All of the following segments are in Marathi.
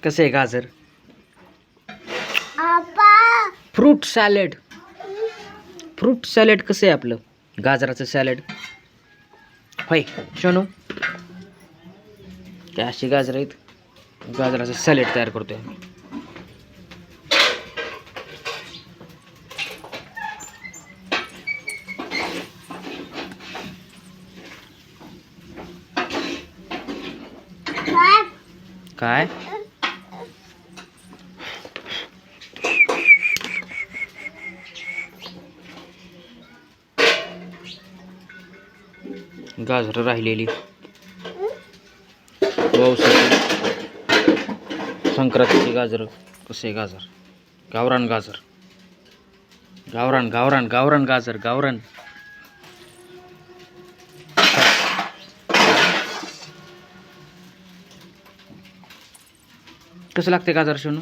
कसं आहे गाजर? आपा फ्रूट सॅलड. फ्रूट सॅलड कसं आहे आपलं गाजराचं सॅलड? होय शोनू, त्या अशी गाजर आहेत, गाजराचं सॅलड तयार करतोय आम्ही. काय गाजर राहिलेली पावसाची संक्रांतीची गाजर. कसे गाजर? गावरान गाजर, गावरान गावरान गावरान गाजर, गावरान. कसं लागते गाजर सोनू?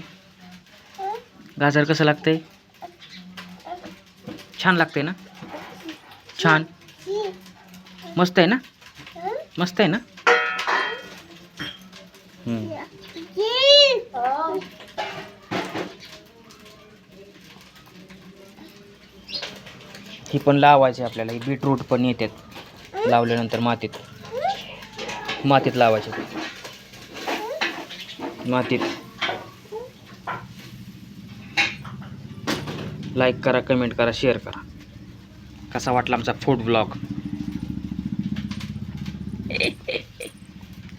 गाजर कसं लागतंय? छान लागते ना? छान मस्त आहे ना? मस्त आहे ना? ही पण लावायची आपल्याला. ही बीटरूट पण येतात लावल्यानंतर मातीत लावायचे. मातीत. लाईक करा, कमेंट करा, शेअर करा. कसा वाटला आमचा फूड ब्लॉग?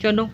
चलो.